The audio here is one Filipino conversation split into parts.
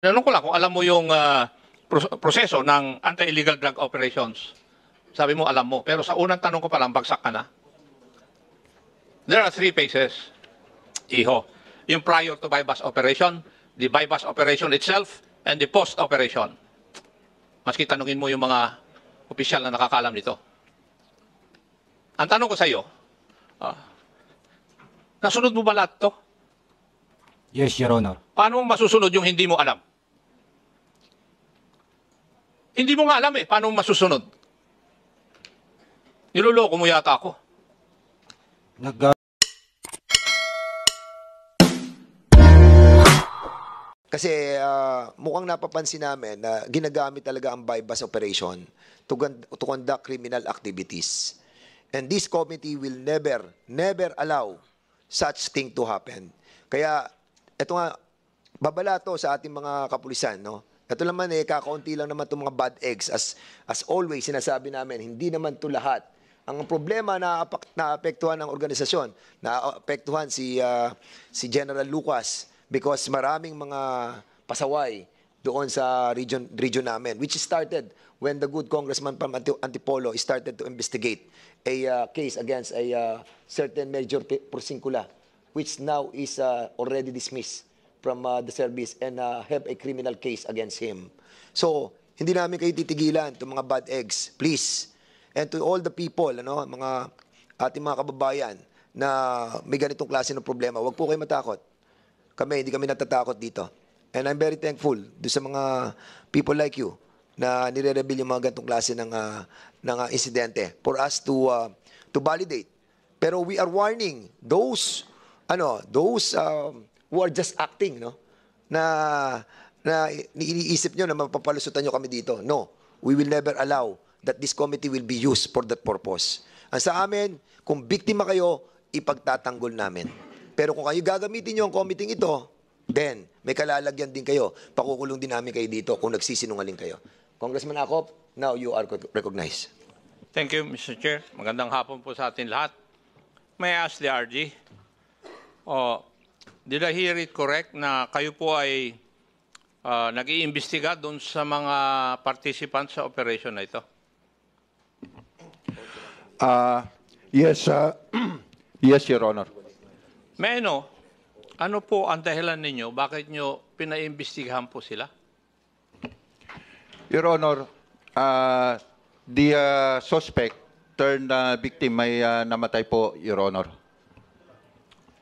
Tanong ko lang kung alam mo yung proseso ng anti-illegal drug operations. Sabi mo alam mo, pero sa unang tanong ko pa lang, bagsak ka na. There are 3 phases, Iho. Yung prior to bypass operation, the bypass operation itself, and the post-operation. Maski tanungin mo yung mga opisyal na nakakalam nito. Ang tanong ko sa iyo, nasunod mo ba lahat to? Yes, Your Honor. Paano mo masusunod yung hindi mo alam? Hindi mo nga alam eh, paano mo masusunod? Niloloko mo yata ako. Kasi mukhang napapansin namin na ginagamit talaga ang bypass operation to conduct criminal activities. And this committee will never allow such thing to happen. Kaya, ito nga, babala to sa ating mga kapulisan, no? Ito naman kakaunti lang naman itong mga bad eggs. As always, sinasabi namin, hindi naman to lahat. Ang problema na naapektuhan ng organisasyon, naapektuhan si General Lucas because maraming mga pasaway doon sa region namin, which started when the good Congressman from Antipolo started to investigate a case against a certain Major Porcincula, which now is already dismissed from the service and have a criminal case against him. So, hindi namin kayo titigilan itong mga bad eggs. Please. And to all the people, mga ating mga kababayan na may ganitong klase ng problema, huwag po kayo matakot. Hindi kami natatakot dito. And I'm very thankful do sa mga people like you na nire-reveal yung mga ganitong klase ng insidente for us to validate. Pero we are warning those who are just acting, no? Na iniisip nyo na mapapalusutan nyo kami dito. No, we will never allow that this committee will be used for that purpose. Ang sa amin, kung biktima kayo, ipagtatanggol namin. Pero kung kayo gagamitin nyo ang committee ito, then may kalalagyan din kayo. Pakukulong din namin kayo dito kung nagsisinungaling kayo. Congressman Acop, now you are recognized. Thank you, Mr. Chair. Magandang hapon po sa atin lahat. May I ask the RG? Did I hear it correct na kayo po ay nag-iimbestiga doon sa mga participants sa operation na ito? Yes, yes, Your Honor. May ano po ang dahilan ninyo? Bakit nyo pinaimbestigahan po sila? Your Honor, the suspect turned victim may namatay po, Your Honor.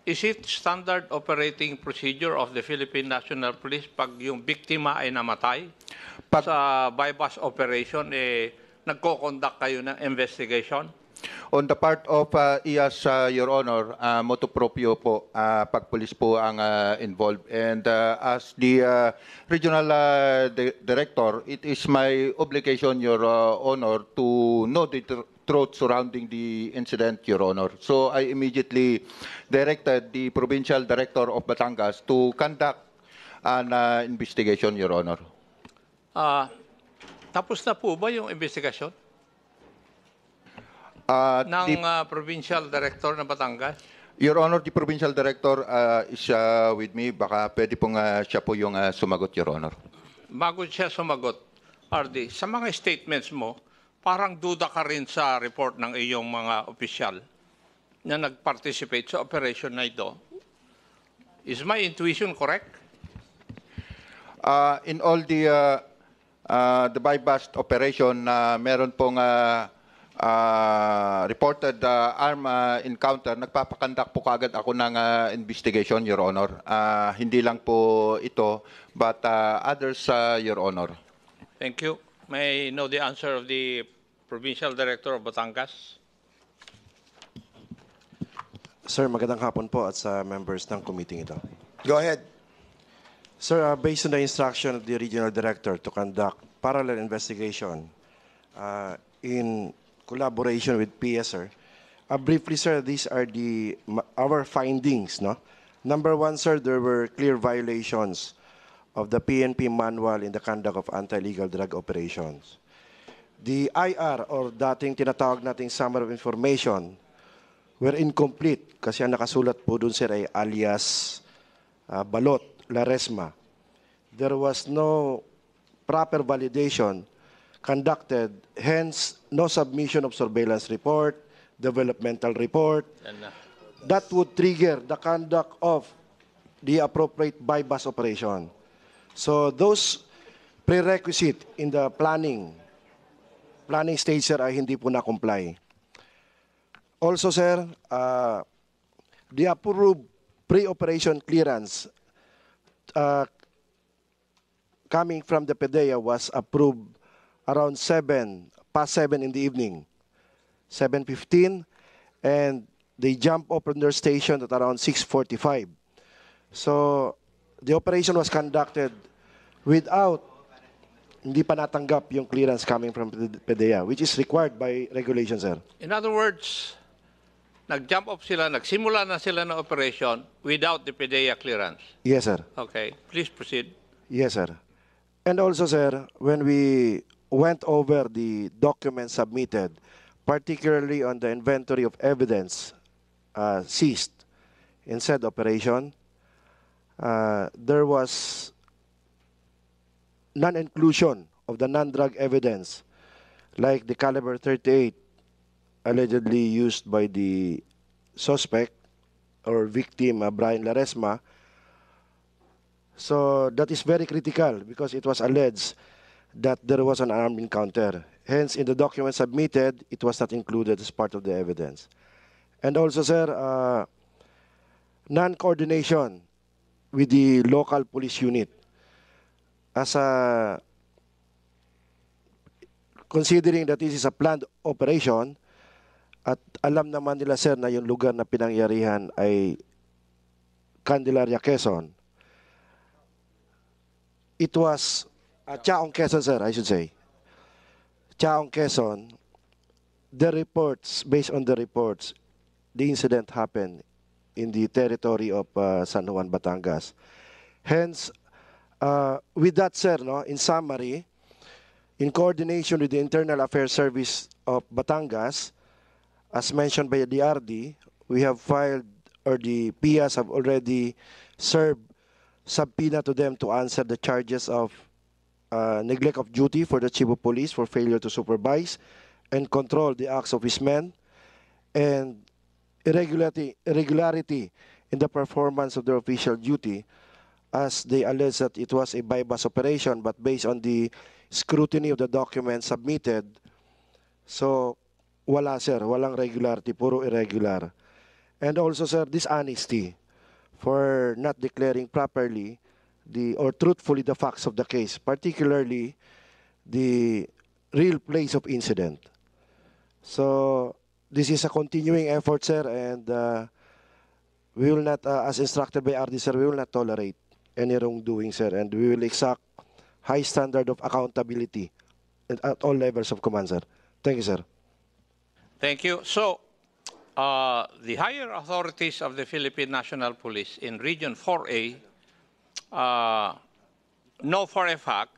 Is it standard operating procedure of the Philippine National Police pag yung biktima ay namatay? Sa bypass operation, nagko-conduct kayo ng investigation? On the part of IAS, Your Honor, motu proprio po, pag police po ang involved. And as the regional director, it is my obligation, Your Honor, to know the truth surrounding the incident, Your Honor. So I immediately directed the provincial director of Batangas to conduct an investigation, Your Honor. Tapos na po ba yung investigation? Ng provincial director ng Batangas? Your Honor, the provincial director is with me. Baka pwede pong siya po yung sumagot, Your Honor. Bago siya sumagot, RD, sa mga statements mo, parang duda ka rin sa report ng iyong mga opisyal na nag-participate sa operation na ito. Is my intuition correct? In all the bypass operation, meron pong reported arm encounter, nagpapakandak po kagad ako ng investigation, Your Honor. Hindi lang po ito, but others, Your Honor. Thank you. May I know the answer of the Provincial Director of Batangas? Sir, magandang hapon po at sa members ng committee ito. Go ahead. Sir, based on the instruction of the Regional Director to conduct parallel investigation in collaboration with PS, sir. Briefly, sir, these are our findings, no? Number one, sir, there were clear violations of the PNP manual in the conduct of anti-illegal drug operations. The IR, or dating tinatawag nating summary of information, were incomplete kasi ang nakasulat po dun, sir, ay alias Balot Laresma. there was no proper validation conducted, hence no submission of surveillance report, developmental report, that would trigger the conduct of the appropriate bypass operation. So those prerequisite in the planning stage, sir, ay hindi po na-comply. Also, sir, the approved pre-operation clearance coming from the PDEA was approved around past 7 in the evening, 7:15, and they jump off from their station at around 6:45. So the operation was conducted without, hindi pa natanggap yung clearance coming from PDEA, which is required by regulation, sir. In other words, nag-jump off sila, nagsimula na sila ng operation without the PDEA clearance. Yes, sir. Okay, please proceed. Yes, sir. And also, sir, when we went over the documents submitted, particularly on the inventory of evidence seized in said operation, there was non-inclusion of the non-drug evidence, like the caliber 38 allegedly used by the suspect or victim, Brian Laresma. So that is very critical because it was alleged that there was an armed encounter. Hence, in the document submitted, it was not included as part of the evidence. And also, sir, non-coordination with the local police unit. As a, considering that this is a planned operation, at alam naman nila, sir, na yung lugar na pinangyarihan ay Candelaria, Quezon. It was Chaong, Quezon, sir, I should say. Chaong, Quezon, the reports, based on the reports, the incident happened in the territory of San Juan, Batangas. Hence, with that, sir, no, in summary, in coordination with the Internal Affairs Service of Batangas, as mentioned by the RD, we have filed, or the PIAs have already served subpoena to them to answer the charges of neglect of duty for the Chief of Police for failure to supervise and control the acts of his men, and irregularity in the performance of their official duty, as they allege that it was a bypass operation, but based on the scrutiny of the documents submitted, so wala, sir, walang regularity, puro irregular. And also, sir, dishonesty for not declaring properly or truthfully the facts of the case, particularly the real place of incident. So this is a continuing effort, sir, and we will not, as instructed by RD, sir, we will not tolerate any wrongdoing, sir, and we will exact high standard of accountability at all levels of command, sir. Thank you, sir. Thank you. So, the higher authorities of the Philippine National Police in Region 4A know for a fact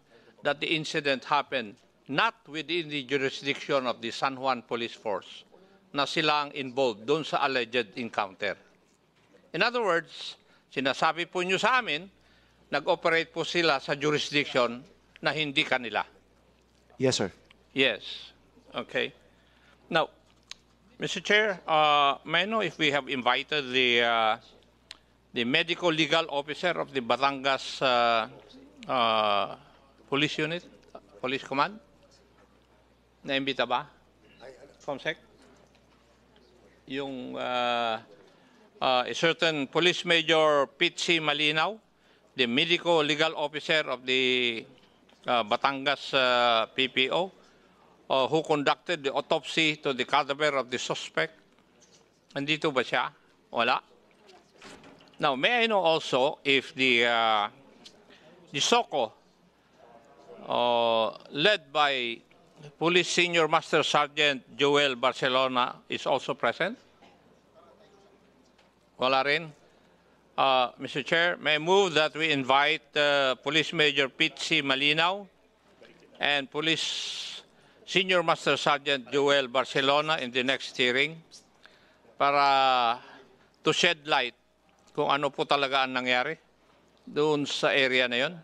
that the incident happened not within the jurisdiction of the San Juan Police Force, na sila ang involved doon sa alleged encounter. In other words, sinasabi po nyo sa amin, nag-operate po sila sa jurisdiction na hindi kanila. Yes, sir. Yes. Okay. Now, Mr. Chair, may I know if we have invited the medical legal officer of the Batangas Police Unit, Police Command? Naimbita ba? Comsec? Yung a certain Police Major Pete C. Malinaw, the medical legal officer of the Batangas PPO, who conducted the autopsy to the cadaver of the suspect. Andito ba siya? Wala. Now, may I know also if the SOCO, led by Police Senior Master Sergeant Joel Barcelona, is also present? Wala rin. Mr. Chair, may I move that we invite Police Major Pete C. Malinaw and Police Senior Master Sergeant Joel Barcelona in the next hearing para to shed light kung ano po talaga ang nangyari doon sa area na yon.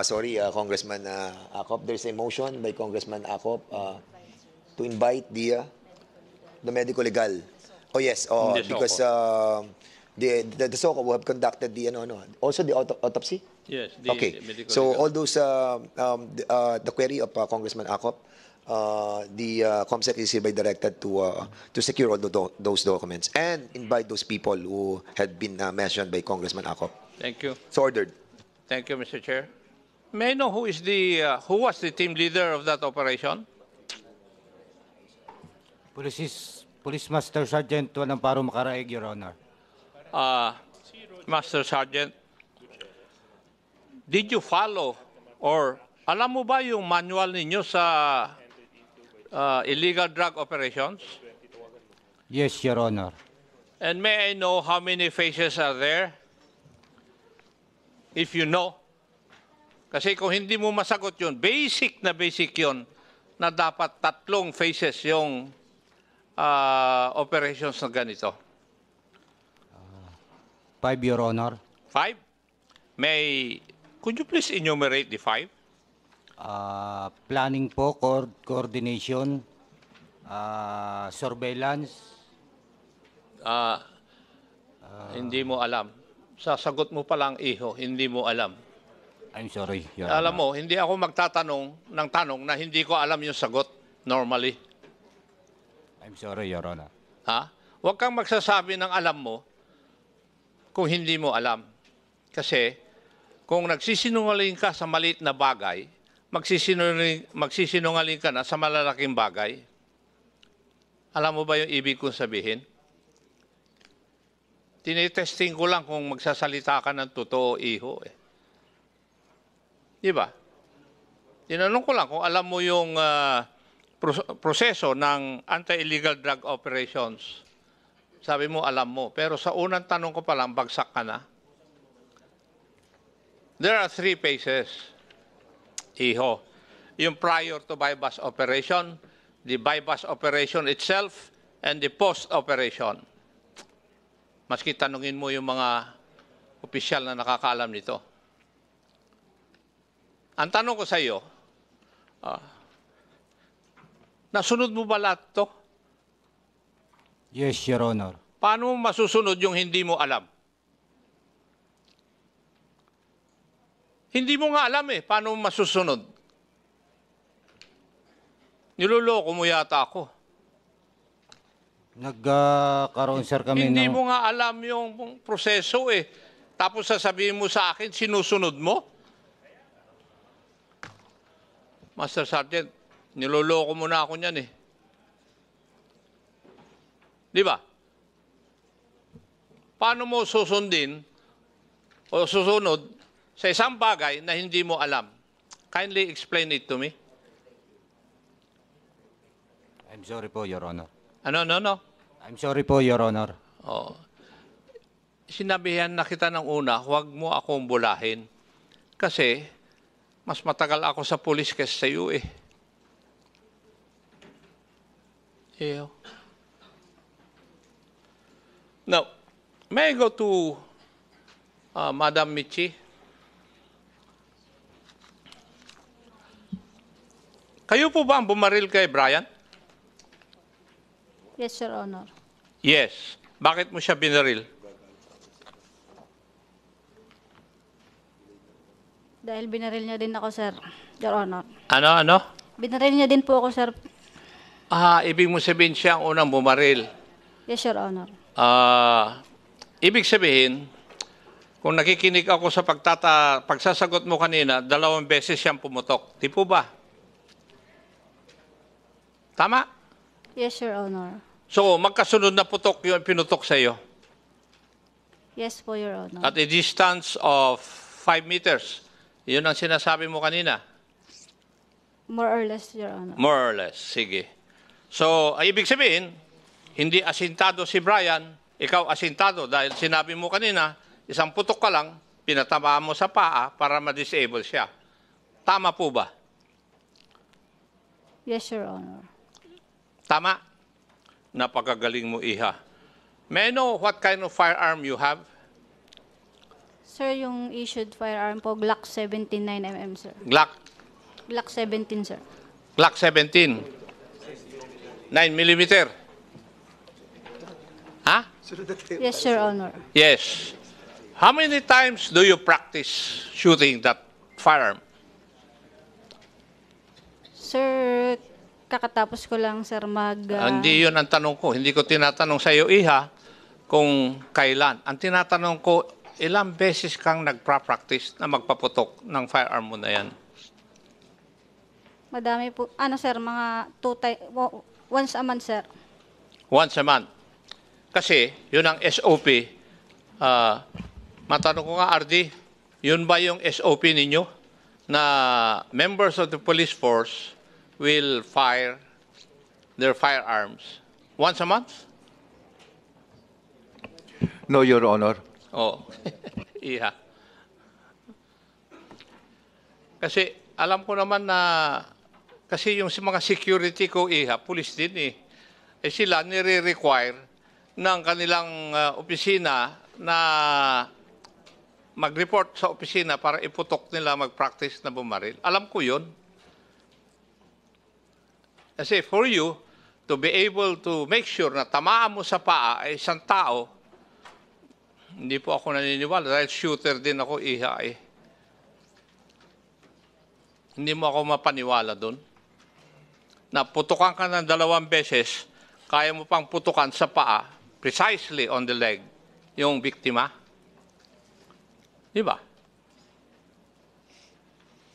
Sorry, Congressman Acop. There's a motion by Congressman Acop to invite the medical legal. Oh yes, Hindi because the SOCO have conducted the also the autopsy. Yes. Okay. So all those the query of Congressman Acop, the COMSEC is hereby directed to secure all those documents and invite those people who had been mentioned by Congressman Acop. Thank you. So ordered. Thank you, Mr. Chair. May I know who was the team leader of that operation? Police Master Sergeant Amparo Macaraig, Your Honor. Master Sergeant, did you follow or alam mo ba yung manual ninyo sa illegal drug operations? Yes, Your Honor. And may I know how many phases are there? If you know. Kasi kung hindi mo masagot yun, basic yun na dapat 3 phases yung operations na ganito. 5, Your Honor. 5? Could you please enumerate the 5? Planning po, coordination, surveillance. Hindi mo alam. Sasagot mo pa lang, iho, hindi mo alam. I'm sorry, Your Alam Honor. mo, hindi ako magtatanong ng tanong na hindi ko alam yung sagot normally. I'm sorry, Your Honor. Ha? Huwag kang magsasabi ng alam mo kung hindi mo alam. Kasi kung nagsisinungaling ka sa maliit na bagay, magsisinungaling ka na sa malalaking bagay. Alam mo ba yung ibig kong sabihin? Tinitesting ko lang kung magsasalita ka ng totoo, iho. Di ba? Tinanong ko lang kung alam mo yung proseso ng anti-illegal drug operations. Sabi mo, alam mo. Pero sa unang tanong ko pa lang, bagsak ka na. There are 3 phases, iho. Yung prior to bypass operation, the bypass operation itself, and the post-operation. Maski tanungin mo yung mga opisyal na nakakaalam nito. Ang tanong ko sa iyo, nasunod mo ba lahat to? Yes, Your Honor. Paano mo masusunod yung hindi mo alam? Hindi mo nga alam paano mo masusunod? Niloloko mo yata ako. Nagkaroon, sir, kami Hindi ng... mo nga alam yung proseso Tapos sasabihin mo sa akin, sinusunod mo? Master Sergeant, niloloko mo na ako niyan Di ba? Paano mo susundin o susunod sa isang bagay na hindi mo alam? Kindly explain it to me. I'm sorry po, Your Honor. No. I'm sorry po, Your Honor. Oh. Sinabihan na kita ng una, huwag mo akong bulahin. Kasi, mas matagal ako sa pulis kaysa sa iyo Ew. Now, may I go to Madam Michi? Kayo po ba ang bumaril kay Brian? Yes, Your Honor. Yes. Bakit mo siya binaril? Dahil binaril niya din ako, sir. Your Honor. Ano? Binaril niya din po ako, sir. Ibig mo sabihin siya ang unang bumaril. Yes, Your Honor. Ibig sabihin, kung nakikinig ako sa pagsasagot mo kanina, 2 beses siyang pumutok. Di po ba? Tama? Yes, Your Honor. So, magkasunod na putok yung pinutok sa iyo. Yes po, Your Honor. At a distance of 5 meters. Yun ang sinasabi mo kanina. More or less, Your Honor. More or less. Sige. So, ibig sabihin, hindi asintado si Brian, ikaw asintado dahil sinabi mo kanina, isang putok ka lang, pinatamaan mo sa paa para ma-disable siya. Tama po ba? Yes, Your Honor. Tama? Napakagaling mo, Iha. May I know what kind of firearm you have? Sir, yung issued firearm po, Glock 17 9mm, sir. Glock Glock 17, sir. Glock 17. 9mm. Ha? Yes, Your Honor. Yes. How many times do you practice shooting that firearm? Sir, kakatapos ko lang, sir, Hindi yun ang tanong ko. Hindi ko tinatanong sa iyo, Iha, kung kailan. Ang tinatanong ko, ilang beses kang nagpa-practice na magpaputok ng firearm mo na yan? madami po. Ano, sir, mga once a month, sir. Once a month. Kasi, yun ang SOP. Matanong ko nga, RD, yun ba yung SOP ninyo? Na members of the police force will fire their firearms once a month? No, Your Honor. Oh, Iha. Kasi alam ko naman na kasi yung mga security ko, Iha, police din eh. Eh sila nire-require ng kanilang opisina na mag-report sa opisina para iputok nila mag-practice na bumaril. Alam ko yun. Kasi for you to be able to make sure na tamaan mo sa paa ay isang tao, hindi po ako naniniwala dahil shooter din ako, Iha eh. Hindi mo ako mapaniwala doon. Na putukan ka ng 2 beses, kaya mo pang putukan sa paa, precisely on the leg, yung biktima. Di ba?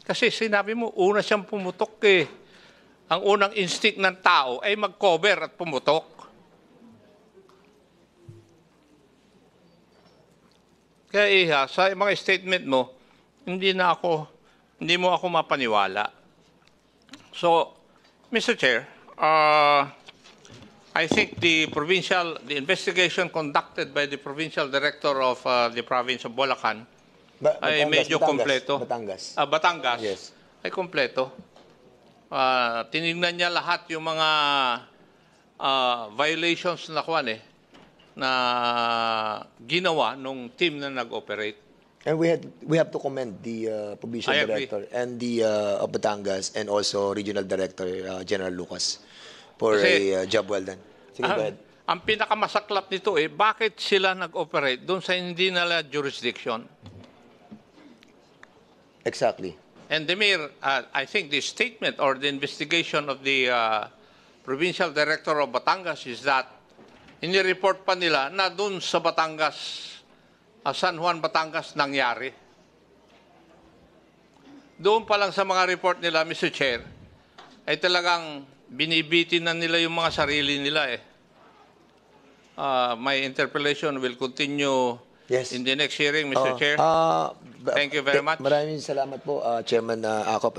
Kasi sinabi mo, una siyang pumutok eh. Ang unang instinct ng tao ay mag-cover at pumutok. Kaya Iha, sa mga statement mo, hindi mo ako mapaniwala. So, Mr. Chair, I think the investigation conducted by the provincial director of the province of Bulacan ay medyo kompleto. Batangas. Yes. Ay kompleto. Tinignan niya lahat yung mga violations na na ginawa nung team na nag-operate. And we have to commend the provincial I agree. director and the of Batangas and also regional director General Lucas for Kasi, a job well done. Sige, go ahead. Ang pinakamasaklap nito bakit sila nag-operate doon sa hindi nila jurisdiction? Exactly. And I think the statement or the investigation of the provincial director of Batangas is that inireport pa nila na doon sa Batangas, San Juan, Batangas nangyari. Doon pa lang sa mga report nila, Mr. Chair, ay talagang binibitin na nila yung mga sarili nila eh. My interpellation will continue Yes. in the next hearing, Mr. Chair. Thank you very much. Maraming salamat po, Chairman Acop.